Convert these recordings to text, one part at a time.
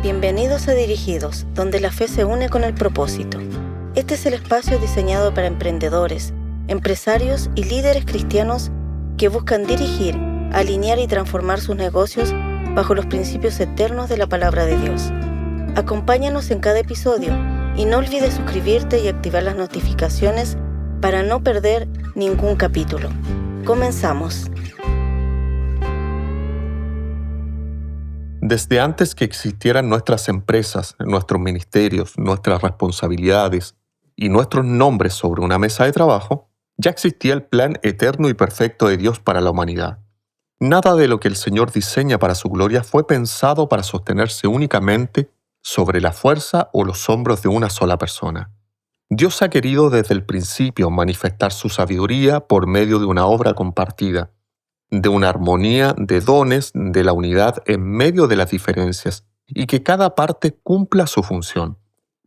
Bienvenidos a Dirigidos, donde la fe se une con el propósito. Este es el espacio diseñado para emprendedores, empresarios y líderes cristianos que buscan dirigir, alinear y transformar sus negocios bajo los principios eternos de la palabra de Dios. Acompáñanos en cada episodio y no olvides suscribirte y activar las notificaciones para no perder ningún capítulo. Comenzamos. Desde antes que existieran nuestras empresas, nuestros ministerios, nuestras responsabilidades y nuestros nombres sobre una mesa de trabajo, ya existía el plan eterno y perfecto de Dios para la humanidad. Nada de lo que el Señor diseña para su gloria fue pensado para sostenerse únicamente sobre la fuerza o los hombros de una sola persona. Dios ha querido desde el principio manifestar su sabiduría por medio de una obra compartida, de una armonía de dones, de la unidad en medio de las diferencias, y que cada parte cumpla su función.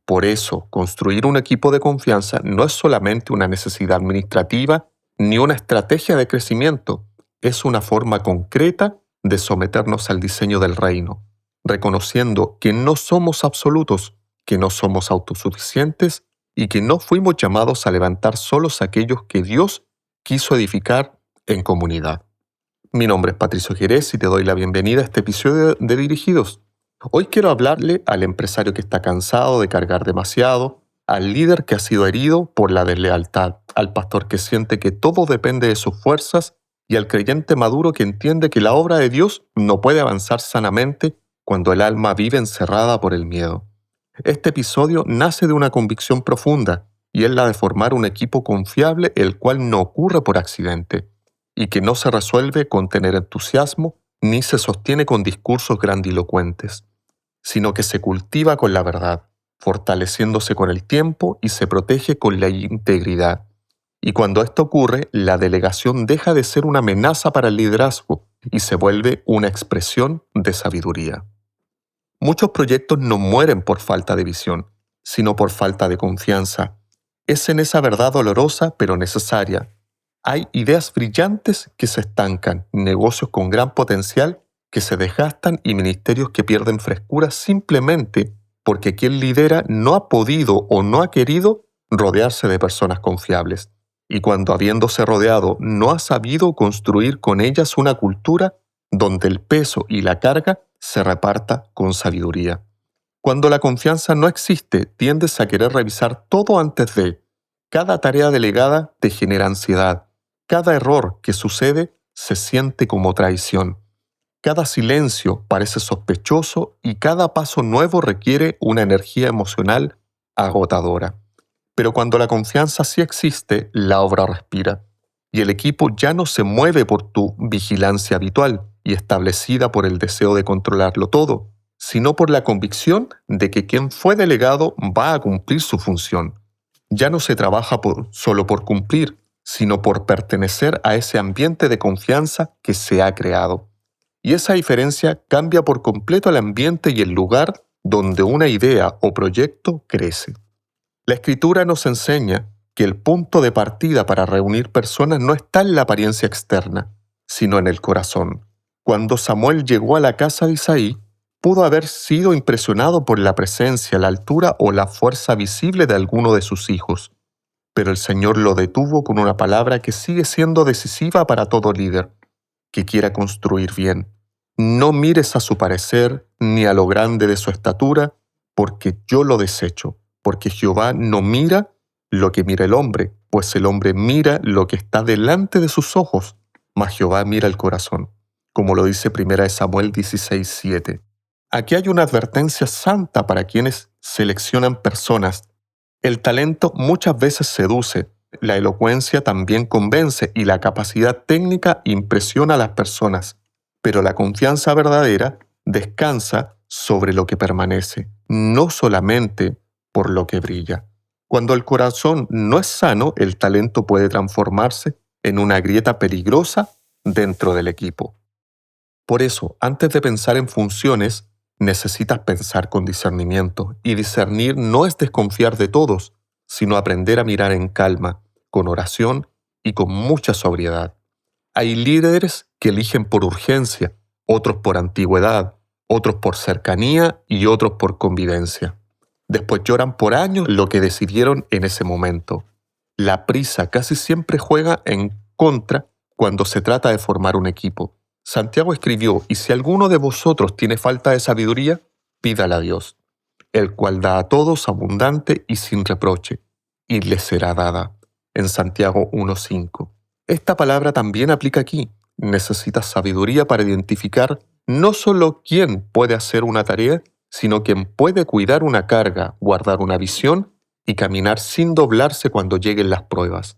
Por eso, construir un equipo de confianza no es solamente una necesidad administrativa ni una estrategia de crecimiento, es una forma concreta de someternos al diseño del reino, reconociendo que no somos absolutos, que no somos autosuficientes y que no fuimos llamados a levantar solos aquellos que Dios quiso edificar en comunidad. Mi nombre es Patricio Jerez y te doy la bienvenida a este episodio de Dirigidos. Hoy quiero hablarle al empresario que está cansado de cargar demasiado, al líder que ha sido herido por la deslealtad, al pastor que siente que todo depende de sus fuerzas y al creyente maduro que entiende que la obra de Dios no puede avanzar sanamente cuando el alma vive encerrada por el miedo. Este episodio nace de una convicción profunda y es la de formar un equipo confiable el cual no ocurre por accidente y que no se resuelve con tener entusiasmo ni se sostiene con discursos grandilocuentes, sino que se cultiva con la verdad, fortaleciéndose con el tiempo y se protege con la integridad. Y cuando esto ocurre, la delegación deja de ser una amenaza para el liderazgo y se vuelve una expresión de sabiduría. Muchos proyectos no mueren por falta de visión, sino por falta de confianza. Es en esa verdad dolorosa pero necesaria. Hay ideas brillantes que se estancan, negocios con gran potencial que se desgastan y ministerios que pierden frescura simplemente porque quien lidera no ha podido o no ha querido rodearse de personas confiables. Y cuando habiéndose rodeado no ha sabido construir con ellas una cultura donde el peso y la carga se reparta con sabiduría. Cuando la confianza no existe, tiendes a querer revisar todo antes de. Cada tarea delegada te genera ansiedad. Cada error que sucede se siente como traición. Cada silencio parece sospechoso y cada paso nuevo requiere una energía emocional agotadora. Pero cuando la confianza sí existe, la obra respira. Y el equipo ya no se mueve por tu vigilancia habitual y establecida por el deseo de controlarlo todo, sino por la convicción de que quien fue delegado va a cumplir su función. Ya no se trabaja solo por cumplir, sino por pertenecer a ese ambiente de confianza que se ha creado. Y esa diferencia cambia por completo el ambiente y el lugar donde una idea o proyecto crece. La Escritura nos enseña que el punto de partida para reunir personas no está en la apariencia externa, sino en el corazón. Cuando Samuel llegó a la casa de Isaí, pudo haber sido impresionado por la presencia, la altura o la fuerza visible de alguno de sus hijos. Pero el Señor lo detuvo con una palabra que sigue siendo decisiva para todo líder que quiera construir bien. No mires a su parecer ni a lo grande de su estatura, porque yo lo desecho, porque Jehová no mira lo que mira el hombre, pues el hombre mira lo que está delante de sus ojos, mas Jehová mira el corazón, como lo dice 1 Samuel 16:7. Aquí hay una advertencia santa para quienes seleccionan personas. El talento muchas veces seduce, la elocuencia también convence y la capacidad técnica impresiona a las personas, pero la confianza verdadera descansa sobre lo que permanece, no solamente por lo que brilla. Cuando el corazón no es sano, el talento puede transformarse en una grieta peligrosa dentro del equipo. Por eso, antes de pensar en funciones, necesitas pensar con discernimiento, y discernir no es desconfiar de todos, sino aprender a mirar en calma, con oración y con mucha sobriedad. Hay líderes que eligen por urgencia, otros por antigüedad, otros por cercanía y otros por convivencia. Después lloran por años lo que decidieron en ese momento. La prisa casi siempre juega en contra cuando se trata de formar un equipo. Santiago escribió: y si alguno de vosotros tiene falta de sabiduría, pídala a Dios, el cual da a todos abundante y sin reproche, y le será dada. En Santiago 1:5. Esta palabra también aplica aquí. Necesitas sabiduría para identificar no solo quién puede hacer una tarea, sino quien puede cuidar una carga, guardar una visión y caminar sin doblarse cuando lleguen las pruebas.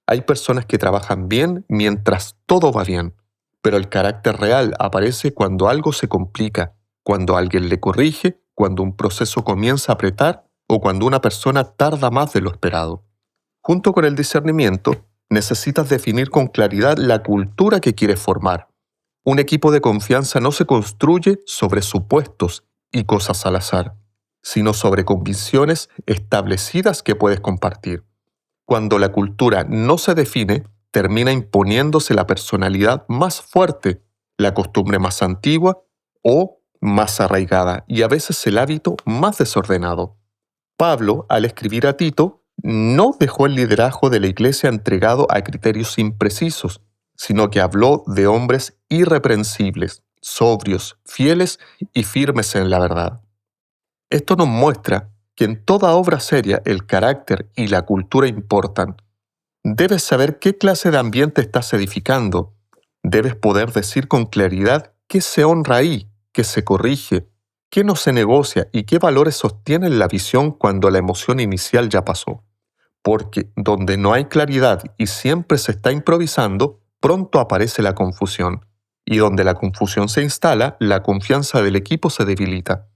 Hay personas que trabajan bien mientras todo va bien, pero el carácter real aparece cuando algo se complica, cuando alguien le corrige, cuando un proceso comienza a apretar o cuando una persona tarda más de lo esperado. Junto con el discernimiento, necesitas definir con claridad la cultura que quieres formar. Un equipo de confianza no se construye sobre supuestos y cosas al azar, sino sobre convicciones establecidas que puedes compartir. Cuando la cultura no se define, termina imponiéndose la personalidad más fuerte, la costumbre más antigua o más arraigada y a veces el hábito más desordenado. Pablo, al escribir a Tito, no dejó el liderazgo de la iglesia entregado a criterios imprecisos, sino que habló de hombres irreprensibles, sobrios, fieles y firmes en la verdad. Esto nos muestra que en toda obra seria el carácter y la cultura importan. Debes saber qué clase de ambiente estás edificando. Debes poder decir con claridad qué se honra ahí, qué se corrige, qué no se negocia y qué valores sostienen la visión cuando la emoción inicial ya pasó. Porque donde no hay claridad y siempre se está improvisando, pronto aparece la confusión. Y donde la confusión se instala, la confianza del equipo se debilita.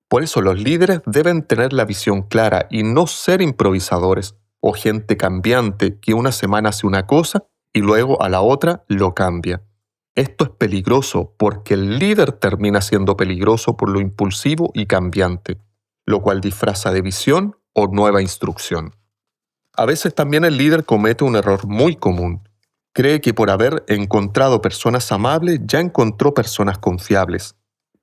Por eso los líderes deben tener la visión clara y no ser improvisadores o gente cambiante que una semana hace una cosa y luego a la otra lo cambia. Esto es peligroso porque el líder termina siendo peligroso por lo impulsivo y cambiante, lo cual disfraza de visión o nueva instrucción. A veces también el líder comete un error muy común. Cree que por haber encontrado personas amables ya encontró personas confiables.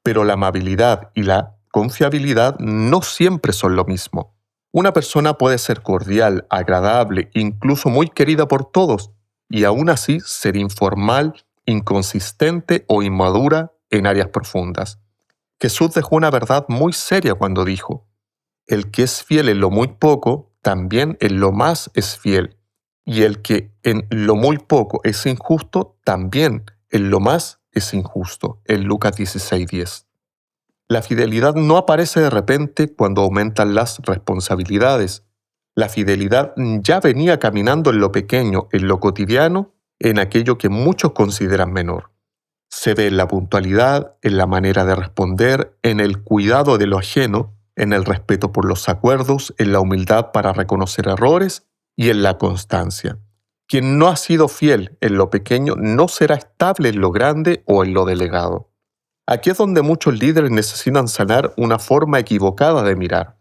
Pero la amabilidad y la confiabilidad no siempre son lo mismo. Una persona puede ser cordial, agradable, incluso muy querida por todos, y aún así ser informal, inconsistente o inmadura en áreas profundas. Jesús dejó una verdad muy seria cuando dijo: el que es fiel en lo muy poco, también en lo más es fiel, y el que en lo muy poco es injusto, también en lo más es injusto. En Lucas 16:10. La fidelidad no aparece de repente cuando aumentan las responsabilidades. La fidelidad ya venía caminando en lo pequeño, en lo cotidiano, en aquello que muchos consideran menor. Se ve en la puntualidad, en la manera de responder, en el cuidado de lo ajeno, en el respeto por los acuerdos, en la humildad para reconocer errores y en la constancia. Quien no ha sido fiel en lo pequeño no será estable en lo grande o en lo delegado. Aquí es donde muchos líderes necesitan sanar una forma equivocada de mirar.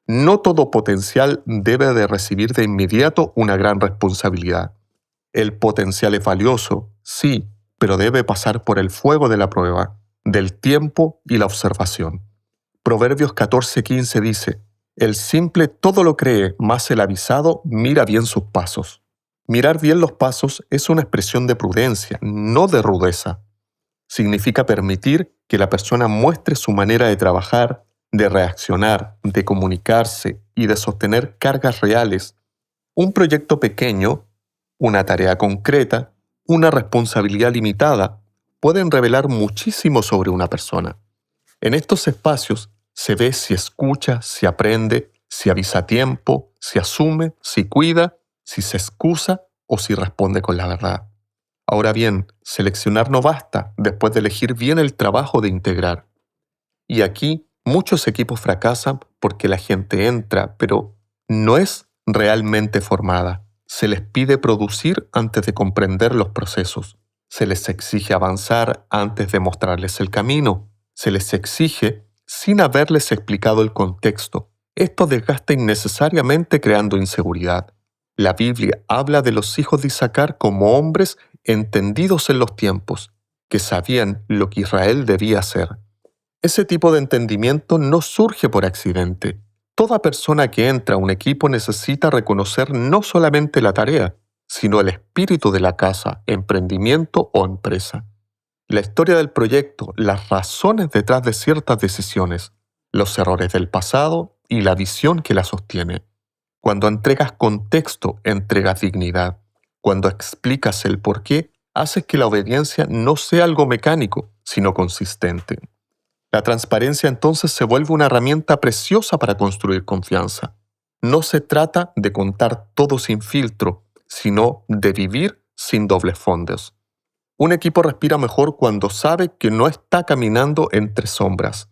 No todo potencial debe de recibir de inmediato una gran responsabilidad. El potencial es valioso, sí, pero debe pasar por el fuego de la prueba, del tiempo y la observación. Proverbios 14:15 dice: el simple todo lo cree, mas el avisado mira bien sus pasos. Mirar bien los pasos es una expresión de prudencia, no de rudeza. Significa permitir que la persona muestre su manera de trabajar, de reaccionar, de comunicarse y de sostener cargas reales. Un proyecto pequeño, una tarea concreta, una responsabilidad limitada pueden revelar muchísimo sobre una persona. En estos espacios se ve si escucha, si aprende, si avisa a tiempo, si asume, si cuida, si se excusa o si responde con la verdad. Ahora bien, seleccionar no basta después de elegir bien el trabajo de integrar. Y aquí muchos equipos fracasan porque la gente entra, pero no es realmente formada. Se les pide producir antes de comprender los procesos. Se les exige avanzar antes de mostrarles el camino. Se les exige sin haberles explicado el contexto. Esto desgasta innecesariamente creando inseguridad. La Biblia habla de los hijos de Isaacar como hombres entendidos en los tiempos, que sabían lo que Israel debía hacer. Ese tipo de entendimiento no surge por accidente. Toda persona que entra a un equipo necesita reconocer no solamente la tarea, sino el espíritu de la casa, emprendimiento o empresa. La historia del proyecto, las razones detrás de ciertas decisiones, los errores del pasado y la visión que la sostiene. Cuando entregas contexto, entregas dignidad. Cuando explicas el por qué, haces que la obediencia no sea algo mecánico, sino consistente. La transparencia entonces se vuelve una herramienta preciosa para construir confianza. No se trata de contar todo sin filtro, sino de vivir sin dobles fondos. Un equipo respira mejor cuando sabe que no está caminando entre sombras.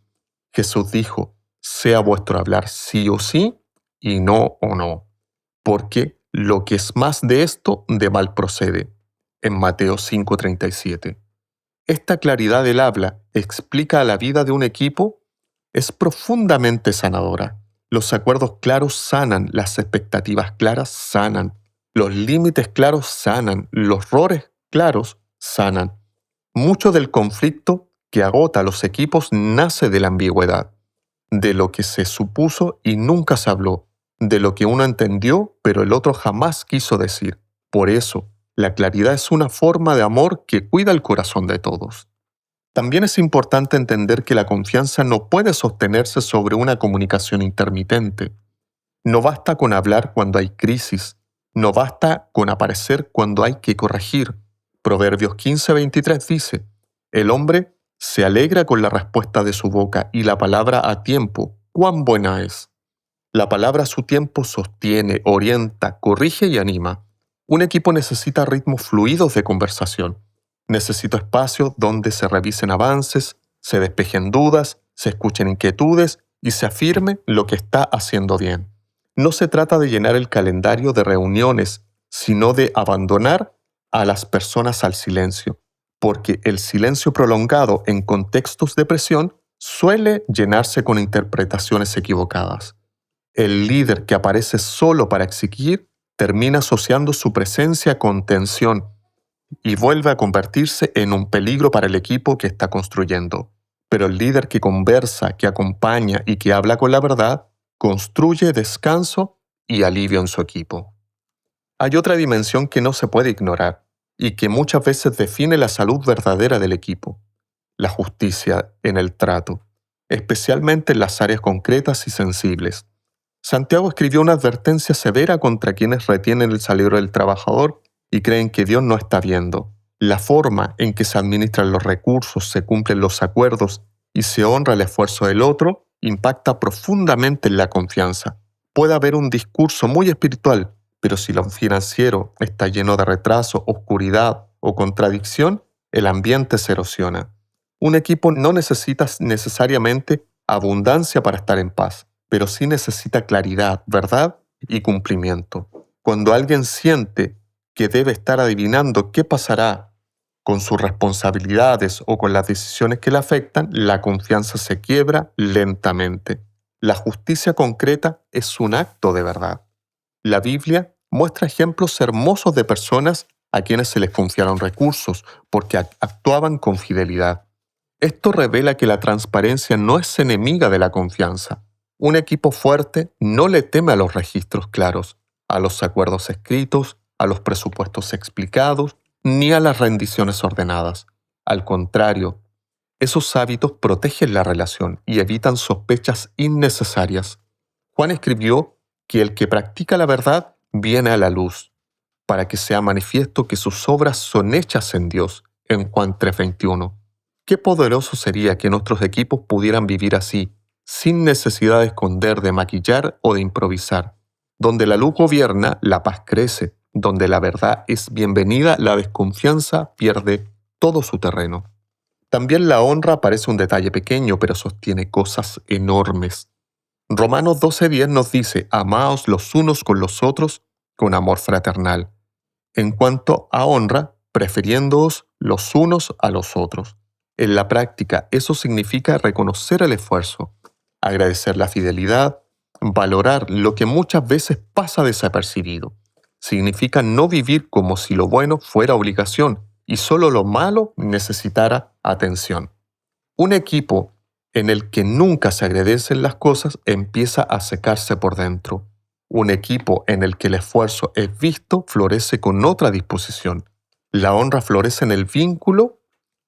Jesús dijo, sea vuestro hablar sí o sí y no o no, porque lo que es más de esto, de mal procede. En Mateo 5:37. Esta claridad del habla explica a la vida de un equipo es profundamente sanadora. Los acuerdos claros sanan, las expectativas claras sanan, los límites claros sanan, los roles claros sanan. Mucho del conflicto que agota a los equipos nace de la ambigüedad, de lo que se supuso y nunca se habló, de lo que uno entendió pero el otro jamás quiso decir. Por eso, la claridad es una forma de amor que cuida el corazón de todos. También es importante entender que la confianza no puede sostenerse sobre una comunicación intermitente. No basta con hablar cuando hay crisis, no basta con aparecer cuando hay que corregir. Proverbios 15:23 dice, el hombre se alegra con la respuesta de su boca y la palabra a tiempo, cuán buena es. La palabra a su tiempo sostiene, orienta, corrige y anima. Un equipo necesita ritmos fluidos de conversación. Necesita espacios donde se revisen avances, se despejen dudas, se escuchen inquietudes y se afirme lo que está haciendo bien. No se trata de llenar el calendario de reuniones, sino de abandonar a las personas al silencio, porque el silencio prolongado en contextos de presión suele llenarse con interpretaciones equivocadas. El líder que aparece solo para exigir termina asociando su presencia con tensión y vuelve a convertirse en un peligro para el equipo que está construyendo. Pero el líder que conversa, que acompaña y que habla con la verdad, construye descanso y alivio en su equipo. Hay otra dimensión que no se puede ignorar y que muchas veces define la salud verdadera del equipo: la justicia en el trato, especialmente en las áreas concretas y sensibles. Santiago escribió una advertencia severa contra quienes retienen el salario del trabajador y creen que Dios no está viendo. La forma en que se administran los recursos, se cumplen los acuerdos y se honra el esfuerzo del otro impacta profundamente en la confianza. Puede haber un discurso muy espiritual, pero si lo financiero está lleno de retraso, oscuridad o contradicción, el ambiente se erosiona. Un equipo no necesita necesariamente abundancia para estar en paz, pero sí necesita claridad, verdad y cumplimiento. Cuando alguien siente que debe estar adivinando qué pasará con sus responsabilidades o con las decisiones que le afectan, la confianza se quiebra lentamente. La justicia concreta es un acto de verdad. La Biblia muestra ejemplos hermosos de personas a quienes se les confiaron recursos porque actuaban con fidelidad. Esto revela que la transparencia no es enemiga de la confianza. Un equipo fuerte no le teme a los registros claros, a los acuerdos escritos, a los presupuestos explicados, ni a las rendiciones ordenadas. Al contrario, esos hábitos protegen la relación y evitan sospechas innecesarias. Juan escribió que el que practica la verdad viene a la luz, para que sea manifiesto que sus obras son hechas en Dios, en Juan 3:21. Qué poderoso sería que nuestros equipos pudieran vivir así, sin necesidad de esconder, de maquillar o de improvisar. Donde la luz gobierna, la paz crece. Donde la verdad es bienvenida, la desconfianza pierde todo su terreno. También la honra parece un detalle pequeño, pero sostiene cosas enormes. Romanos 12:10 nos dice, amaos los unos con los otros con amor fraternal. En cuanto a honra, prefiriéndoos los unos a los otros. En la práctica, eso significa reconocer el esfuerzo, agradecer la fidelidad, valorar lo que muchas veces pasa desapercibido. Significa no vivir como si lo bueno fuera obligación y solo lo malo necesitara atención. Un equipo en el que nunca se agradecen las cosas empieza a secarse por dentro. Un equipo en el que el esfuerzo es visto florece con otra disposición. La honra florece en el vínculo,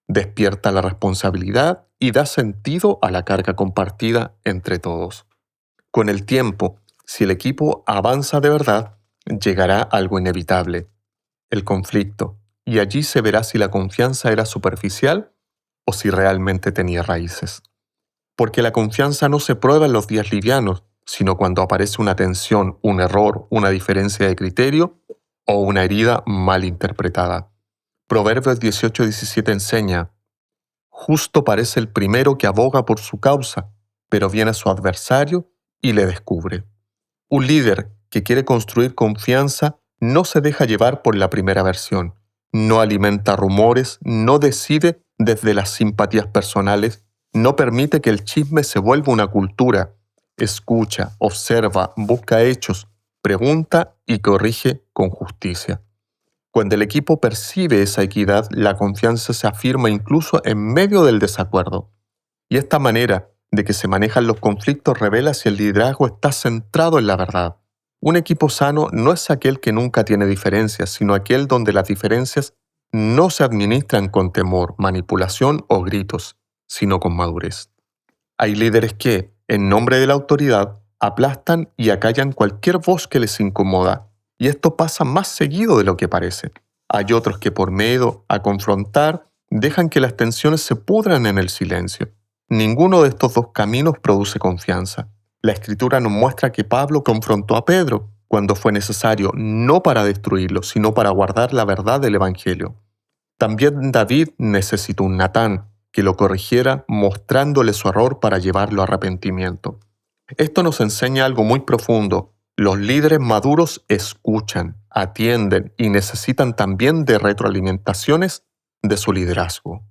despierta la responsabilidad y da sentido a la carga compartida entre todos. Con el tiempo, si el equipo avanza de verdad, llegará algo inevitable, el conflicto, y allí se verá si la confianza era superficial o si realmente tenía raíces. Porque la confianza no se prueba en los días livianos, sino cuando aparece una tensión, un error, una diferencia de criterio o una herida mal interpretada. Proverbios 18:17 enseña: justo parece el primero que aboga por su causa, pero viene su adversario y le descubre. Un líder que quiere construir confianza no se deja llevar por la primera versión, no alimenta rumores, no decide desde las simpatías personales, no permite que el chisme se vuelva una cultura. Escucha, observa, busca hechos, pregunta y corrige con justicia. Cuando el equipo percibe esa equidad, la confianza se afirma incluso en medio del desacuerdo. Y esta manera de que se manejan los conflictos revela si el liderazgo está centrado en la verdad. Un equipo sano no es aquel que nunca tiene diferencias, sino aquel donde las diferencias no se administran con temor, manipulación o gritos, sino con madurez. Hay líderes que, en nombre de la autoridad, aplastan y acallan cualquier voz que les incomoda, y esto pasa más seguido de lo que parece. Hay otros que por miedo a confrontar dejan que las tensiones se pudran en el silencio. Ninguno de estos dos caminos produce confianza. La Escritura nos muestra que Pablo confrontó a Pedro cuando fue necesario, no para destruirlo, sino para guardar la verdad del Evangelio. También David necesitó un Natán que lo corrigiera mostrándole su error para llevarlo a arrepentimiento. Esto nos enseña algo muy profundo. Los líderes maduros escuchan, atienden y necesitan también de retroalimentaciones de su liderazgo.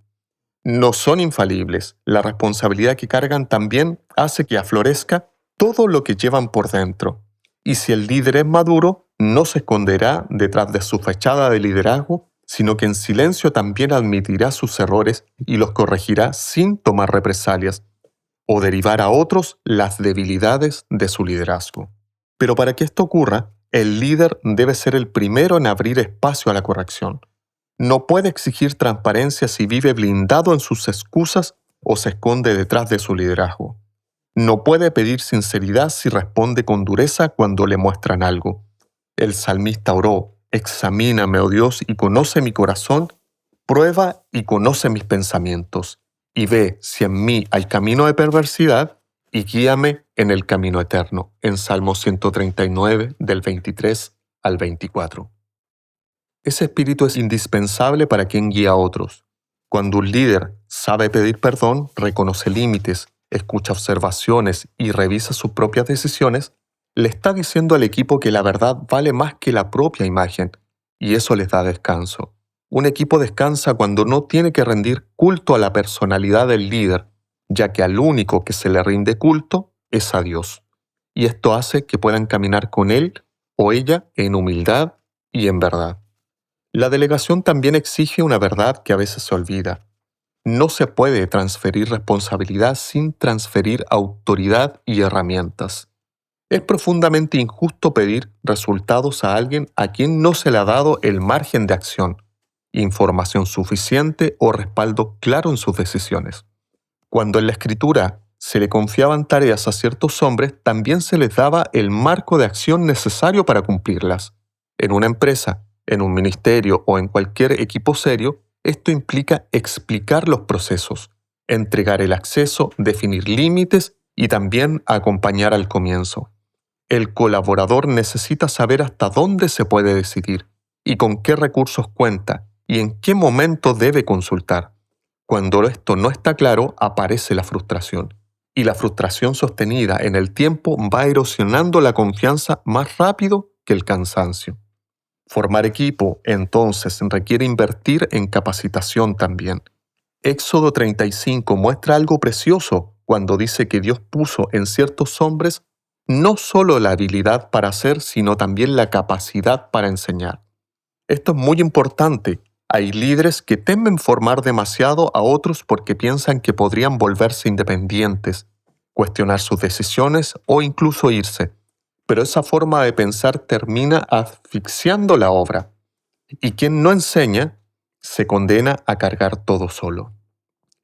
No son infalibles. La responsabilidad que cargan también hace que aflorezca todo lo que llevan por dentro. Y si el líder es maduro, no se esconderá detrás de su fachada de liderazgo, sino que en silencio también admitirá sus errores y los corregirá sin tomar represalias o derivar a otros las debilidades de su liderazgo. Pero para que esto ocurra, el líder debe ser el primero en abrir espacio a la corrección. No puede exigir transparencia si vive blindado en sus excusas o se esconde detrás de su liderazgo. No puede pedir sinceridad si responde con dureza cuando le muestran algo. El salmista oró: examíname, oh Dios, y conoce mi corazón, prueba y conoce mis pensamientos, y ve si en mí hay camino de perversidad, y guíame en el camino eterno. En Salmo 139, del 23 al 24. Ese espíritu es indispensable para quien guía a otros. Cuando un líder sabe pedir perdón, reconoce límites, escucha observaciones y revisa sus propias decisiones, le está diciendo al equipo que la verdad vale más que la propia imagen, y eso les da descanso. Un equipo descansa cuando no tiene que rendir culto a la personalidad del líder, ya que al único que se le rinde culto es a Dios. Y esto hace que puedan caminar con él o ella en humildad y en verdad. La delegación también exige una verdad que a veces se olvida. No se puede transferir responsabilidad sin transferir autoridad y herramientas. Es profundamente injusto pedir resultados a alguien a quien no se le ha dado el margen de acción, información suficiente o respaldo claro en sus decisiones. Cuando en la Escritura se le confiaban tareas a ciertos hombres, también se les daba el marco de acción necesario para cumplirlas. En una empresa, en un ministerio o en cualquier equipo serio, esto implica explicar los procesos, entregar el acceso, definir límites y también acompañar al comienzo. El colaborador necesita saber hasta dónde se puede decidir y con qué recursos cuenta y en qué momento debe consultar. Cuando esto no está claro, aparece la frustración. Y la frustración sostenida en el tiempo va erosionando la confianza más rápido que el cansancio. Formar equipo, entonces, requiere invertir en capacitación también. Éxodo 35 muestra algo precioso cuando dice que Dios puso en ciertos hombres no solo la habilidad para hacer, sino también la capacidad para enseñar. Esto es muy importante. Hay líderes que temen formar demasiado a otros porque piensan que podrían volverse independientes, cuestionar sus decisiones o incluso irse. Pero esa forma de pensar termina asfixiando la obra. Y quien no enseña se condena a cargar todo solo.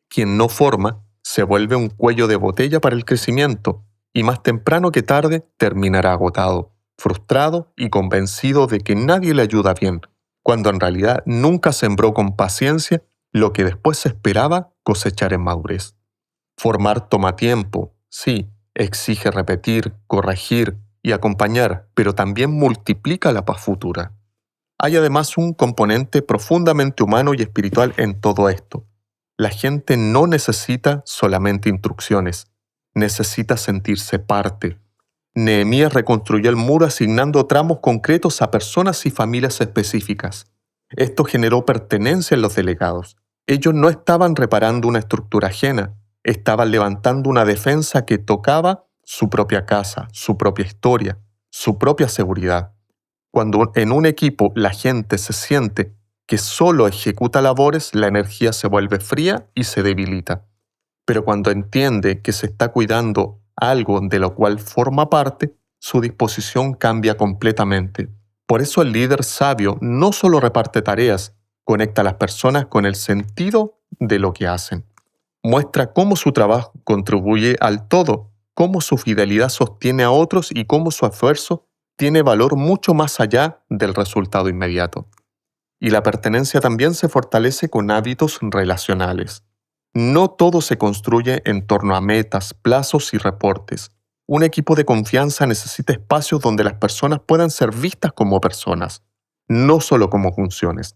Quien no forma se vuelve un cuello de botella para el crecimiento y más temprano que tarde terminará agotado, frustrado y convencido de que nadie le ayuda bien, cuando en realidad nunca sembró con paciencia lo que después se esperaba cosechar en madurez. Formar toma tiempo, sí, exige repetir, corregir y acompañar, pero también multiplica la paz futura. Hay además un componente profundamente humano y espiritual en todo esto. La gente no necesita solamente instrucciones, necesita sentirse parte. Nehemías reconstruyó el muro asignando tramos concretos a personas y familias específicas. Esto generó pertenencia en los delegados. Ellos no estaban reparando una estructura ajena, estaban levantando una defensa que tocaba su propia casa, su propia historia, su propia seguridad. Cuando en un equipo la gente se siente que solo ejecuta labores, la energía se vuelve fría y se debilita. Pero cuando entiende que se está cuidando algo de lo cual forma parte, su disposición cambia completamente. Por eso el líder sabio no solo reparte tareas, conecta a las personas con el sentido de lo que hacen. Muestra cómo su trabajo contribuye al todo, cómo su fidelidad sostiene a otros y cómo su esfuerzo tiene valor mucho más allá del resultado inmediato. Y la pertenencia también se fortalece con hábitos relacionales. No todo se construye en torno a metas, plazos y reportes. Un equipo de confianza necesita espacios donde las personas puedan ser vistas como personas, no solo como funciones.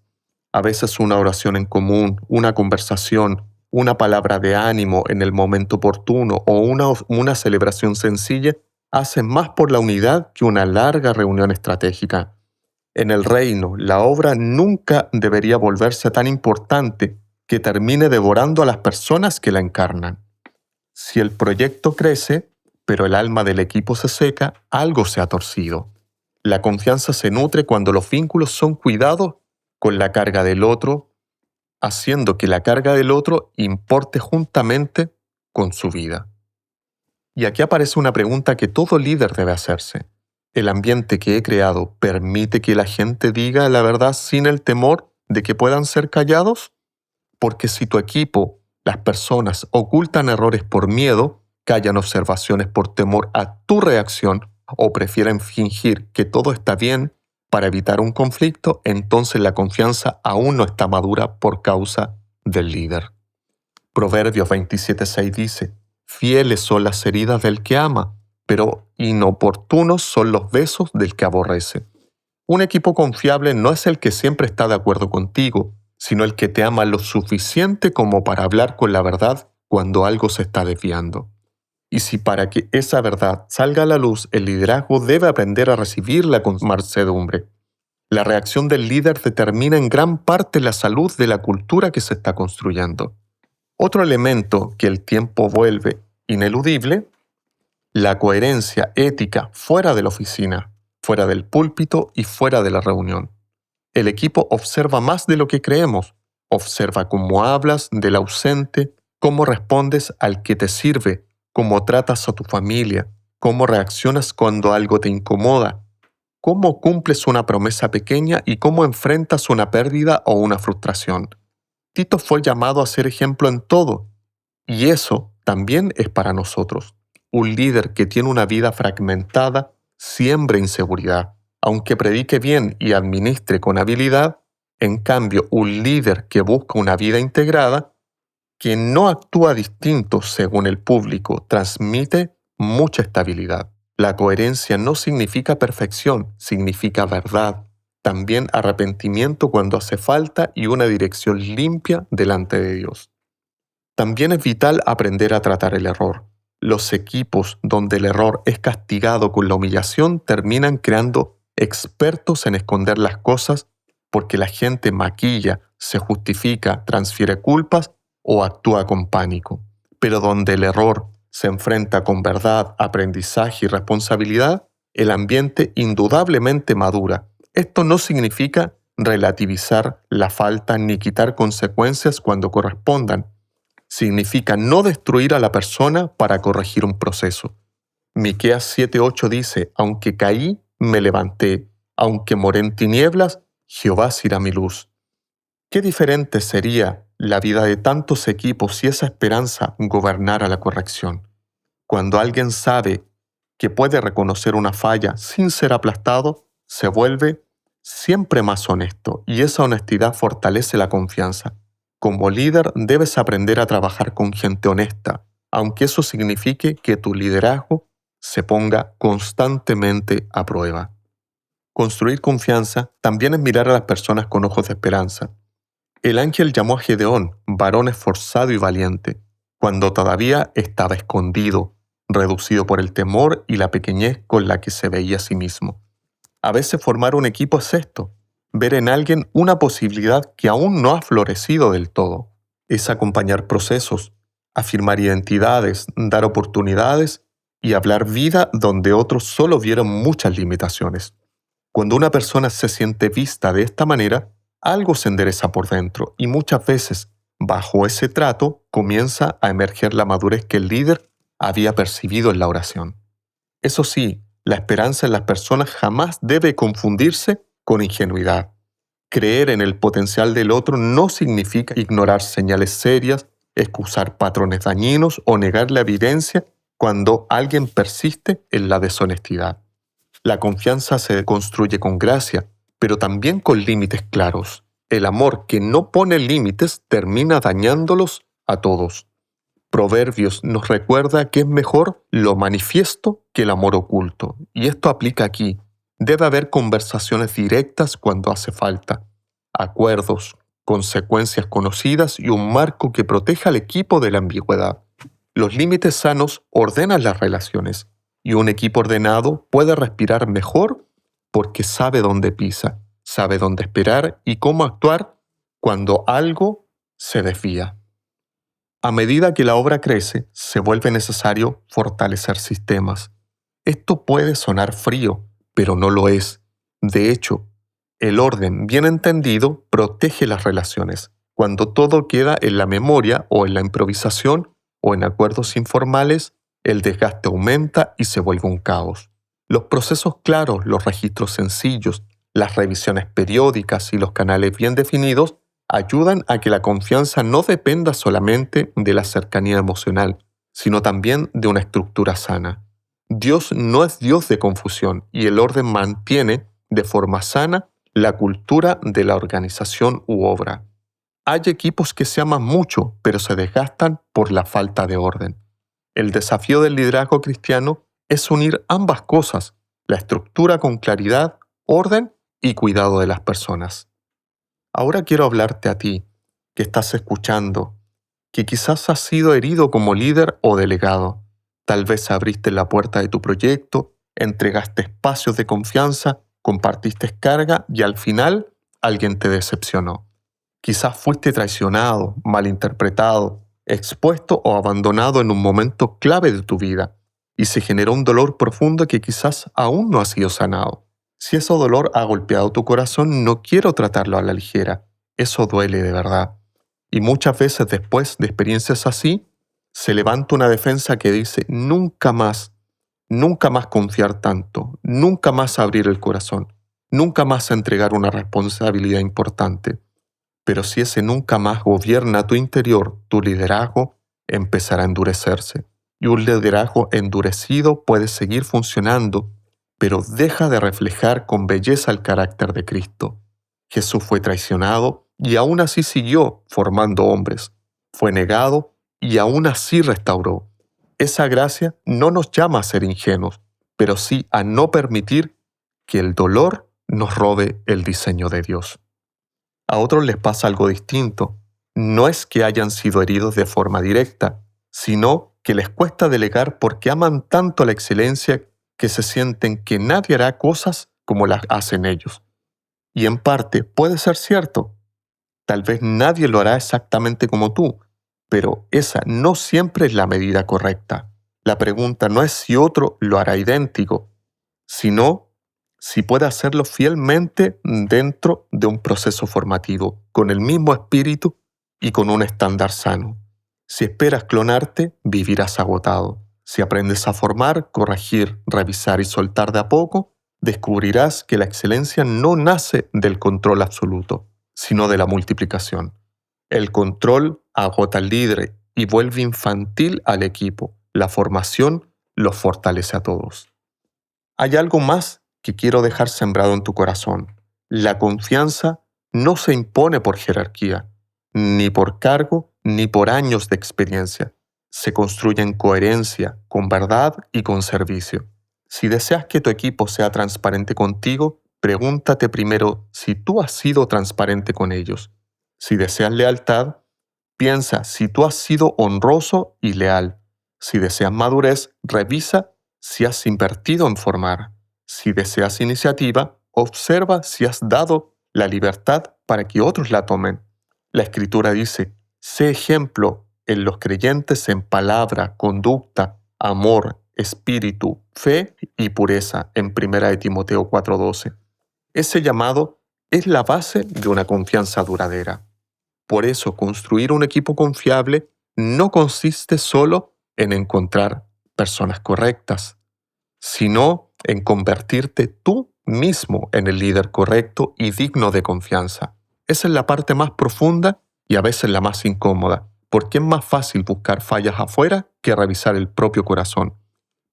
A veces una oración en común, una conversación, una palabra de ánimo en el momento oportuno o una celebración sencilla hacen más por la unidad que una larga reunión estratégica. En el reino, la obra nunca debería volverse tan importante que termine devorando a las personas que la encarnan. Si el proyecto crece, pero el alma del equipo se seca, algo se ha torcido. La confianza se nutre cuando los vínculos son cuidados con la carga del otro, haciendo que la carga del otro importe juntamente con su vida. Y aquí aparece una pregunta que todo líder debe hacerse. ¿El ambiente que he creado permite que la gente diga la verdad sin el temor de que puedan ser callados? Porque si tu equipo, las personas, ocultan errores por miedo, callan observaciones por temor a tu reacción o prefieren fingir que todo está bien para evitar un conflicto, entonces la confianza aún no está madura por causa del líder. Proverbios 27:6 dice: fieles son las heridas del que ama, pero inoportunos son los besos del que aborrece. Un equipo confiable no es el que siempre está de acuerdo contigo, sino el que te ama lo suficiente como para hablar con la verdad cuando algo se está desviando. Y si para que esa verdad salga a la luz, el liderazgo debe aprender a recibirla con mansedumbre. La reacción del líder determina en gran parte la salud de la cultura que se está construyendo. Otro elemento que el tiempo vuelve ineludible, la coherencia ética fuera de la oficina, fuera del púlpito y fuera de la reunión. El equipo observa más de lo que creemos. Observa cómo hablas del ausente, cómo respondes al que te sirve, cómo tratas a tu familia, cómo reaccionas cuando algo te incomoda, cómo cumples una promesa pequeña y cómo enfrentas una pérdida o una frustración. Tito fue llamado a ser ejemplo en todo, y eso también es para nosotros. Un líder que tiene una vida fragmentada siembra inseguridad. Aunque predique bien y administre con habilidad, en cambio, un líder que busca una vida integrada, que no actúa distinto según el público, transmite mucha estabilidad. La coherencia no significa perfección, significa verdad. También arrepentimiento cuando hace falta y una dirección limpia delante de Dios. También es vital aprender a tratar el error. Los equipos donde el error es castigado con la humillación terminan creando expertos en esconder las cosas porque la gente maquilla, se justifica, transfiere culpas o actúa con pánico. Pero donde el error se enfrenta con verdad, aprendizaje y responsabilidad, el ambiente indudablemente madura. Esto no significa relativizar la falta ni quitar consecuencias cuando correspondan. Significa no destruir a la persona para corregir un proceso. Miqueas 7:8 dice: aunque caí, me levanté, aunque moré en tinieblas, Jehová será mi luz. Qué diferente sería la vida de tantos equipos si esa esperanza gobernara la corrección. Cuando alguien sabe que puede reconocer una falla sin ser aplastado, se vuelve siempre más honesto, y esa honestidad fortalece la confianza. Como líder debes aprender a trabajar con gente honesta, aunque eso signifique que tu liderazgo se ponga constantemente a prueba. Construir confianza también es mirar a las personas con ojos de esperanza. El ángel llamó a Gedeón varón esforzado y valiente, cuando todavía estaba escondido, reducido por el temor y la pequeñez con la que se veía a sí mismo. A veces formar un equipo es esto: ver en alguien una posibilidad que aún no ha florecido del todo. Es acompañar procesos, afirmar identidades, dar oportunidades y hablar vida donde otros solo vieron muchas limitaciones. Cuando una persona se siente vista de esta manera, algo se endereza por dentro y muchas veces, bajo ese trato, comienza a emerger la madurez que el líder había percibido en la oración. Eso sí, la esperanza en las personas jamás debe confundirse con ingenuidad. Creer en el potencial del otro no significa ignorar señales serias, excusar patrones dañinos o negar la evidencia cuando alguien persiste en la deshonestidad. La confianza se construye con gracia, pero también con límites claros. El amor que no pone límites termina dañándolos a todos. Proverbios nos recuerda que es mejor lo manifiesto que el amor oculto, y esto aplica aquí. Debe haber conversaciones directas cuando hace falta, acuerdos, consecuencias conocidas y un marco que proteja al equipo de la ambigüedad. Los límites sanos ordenan las relaciones, y un equipo ordenado puede respirar mejor porque sabe dónde pisa, sabe dónde esperar y cómo actuar cuando algo se desvía. A medida que la obra crece, se vuelve necesario fortalecer sistemas. Esto puede sonar frío, pero no lo es. De hecho, el orden bien entendido protege las relaciones. Cuando todo queda en la memoria o en la improvisación o en acuerdos informales, el desgaste aumenta y se vuelve un caos. Los procesos claros, los registros sencillos, las revisiones periódicas y los canales bien definidos ayudan a que la confianza no dependa solamente de la cercanía emocional, sino también de una estructura sana. Dios no es Dios de confusión y el orden mantiene de forma sana la cultura de la organización u obra. Hay equipos que se aman mucho, pero se desgastan por la falta de orden. El desafío del liderazgo cristiano es unir ambas cosas, la estructura con claridad, orden y cuidado de las personas. Ahora quiero hablarte a ti, que estás escuchando, que quizás has sido herido como líder o delegado. Tal vez abriste la puerta de tu proyecto, entregaste espacios de confianza, compartiste carga y al final alguien te decepcionó. Quizás fuiste traicionado, malinterpretado, expuesto o abandonado en un momento clave de tu vida y se generó un dolor profundo que quizás aún no ha sido sanado. Si ese dolor ha golpeado tu corazón, no quiero tratarlo a la ligera. Eso duele de verdad. Y muchas veces después de experiencias así, se levanta una defensa que dice nunca más confiar tanto, nunca más abrir el corazón, nunca más entregar una responsabilidad importante. Pero si ese nunca más gobierna tu interior, tu liderazgo empezará a endurecerse. Y un liderazgo endurecido puede seguir funcionando, pero deja de reflejar con belleza el carácter de Cristo. Jesús fue traicionado y aún así siguió formando hombres. Fue negado y aún así restauró. Esa gracia no nos llama a ser ingenuos, pero sí a no permitir que el dolor nos robe el diseño de Dios. A otros les pasa algo distinto. No es que hayan sido heridos de forma directa, sino que les cuesta delegar porque aman tanto la excelencia que se sienten que nadie hará cosas como las hacen ellos. Y en parte puede ser cierto. Tal vez nadie lo hará exactamente como tú, pero esa no siempre es la medida correcta. La pregunta no es si otro lo hará idéntico, sino si puede hacerlo fielmente dentro de un proceso formativo, con el mismo espíritu y con un estándar sano. Si esperas clonarte, vivirás agotado. Si aprendes a formar, corregir, revisar y soltar de a poco, descubrirás que la excelencia no nace del control absoluto, sino de la multiplicación. El control agota al líder y vuelve infantil al equipo. La formación los fortalece a todos. Hay algo más que quiero dejar sembrado en tu corazón. La confianza no se impone por jerarquía, ni por cargo, ni por años de experiencia. Se construye en coherencia, con verdad y con servicio. Si deseas que tu equipo sea transparente contigo, pregúntate primero si tú has sido transparente con ellos. Si deseas lealtad, piensa si tú has sido honroso y leal. Si deseas madurez, revisa si has invertido en formar. Si deseas iniciativa, observa si has dado la libertad para que otros la tomen. La Escritura dice, sé ejemplo en los creyentes en palabra, conducta, amor, espíritu, fe y pureza, en 1 Timoteo 4:12. Ese llamado es la base de una confianza duradera. Por eso, construir un equipo confiable no consiste solo en encontrar personas correctas, sino en convertirte tú mismo en el líder correcto y digno de confianza. Esa es la parte más profunda y a veces la más incómoda, porque es más fácil buscar fallas afuera que revisar el propio corazón.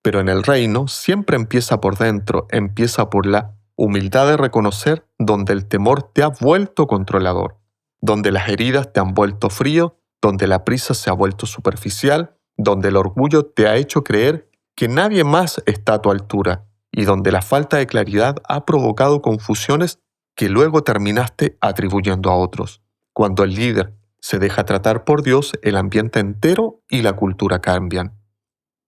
Pero en el reino siempre empieza por dentro, empieza por la humildad de reconocer donde el temor te ha vuelto controlador, donde las heridas te han vuelto frío, donde la prisa se ha vuelto superficial, donde el orgullo te ha hecho creer que nadie más está a tu altura y donde la falta de claridad ha provocado confusiones que luego terminaste atribuyendo a otros. Cuando el líder se deja tratar por Dios, el ambiente entero y la cultura cambian.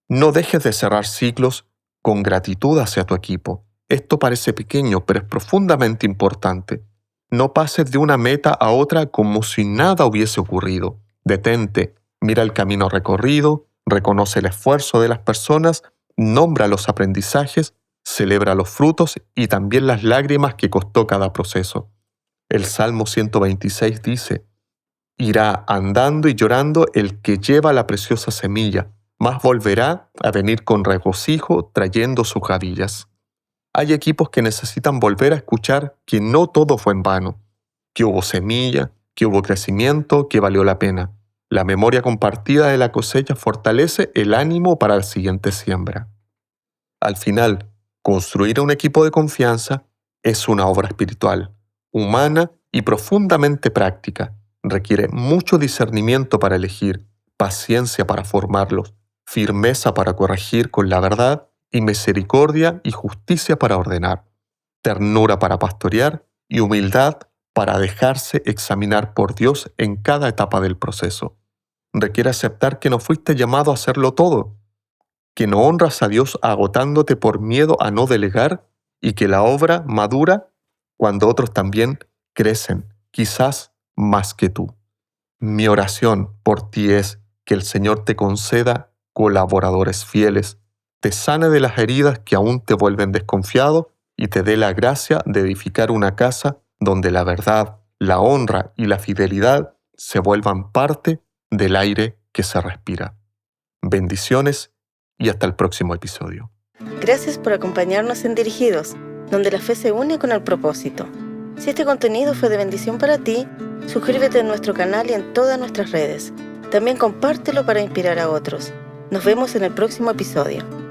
No dejes de cerrar ciclos con gratitud hacia tu equipo. Esto parece pequeño, pero es profundamente importante. No pases de una meta a otra como si nada hubiese ocurrido. Detente, mira el camino recorrido, reconoce el esfuerzo de las personas, nombra los aprendizajes, celebra los frutos y también las lágrimas que costó cada proceso. El Salmo 126 dice, irá andando y llorando el que lleva la preciosa semilla, mas volverá a venir con regocijo trayendo sus gavillas. Hay equipos que necesitan volver a escuchar que no todo fue en vano, que hubo semilla, que hubo crecimiento, que valió la pena. La memoria compartida de la cosecha fortalece el ánimo para la siguiente siembra. Al final, construir un equipo de confianza es una obra espiritual, humana y profundamente práctica. Requiere mucho discernimiento para elegir, paciencia para formarlos, firmeza para corregir con la verdad y misericordia y justicia para ordenar, ternura para pastorear y humildad para dejarse examinar por Dios en cada etapa del proceso. Requiere aceptar que no fuiste llamado a hacerlo todo, que no honras a Dios agotándote por miedo a no delegar y que la obra madura cuando otros también crecen, quizás más que tú. Mi oración por ti es que el Señor te conceda colaboradores fieles, te sane de las heridas que aún te vuelven desconfiado y te dé la gracia de edificar una casa donde la verdad, la honra y la fidelidad se vuelvan parte del aire que se respira. Bendiciones y hasta el próximo episodio. Gracias por acompañarnos en Dirigidos, donde la fe se une con el propósito. Si este contenido fue de bendición para ti, suscríbete a nuestro canal y en todas nuestras redes. También compártelo para inspirar a otros. Nos vemos en el próximo episodio.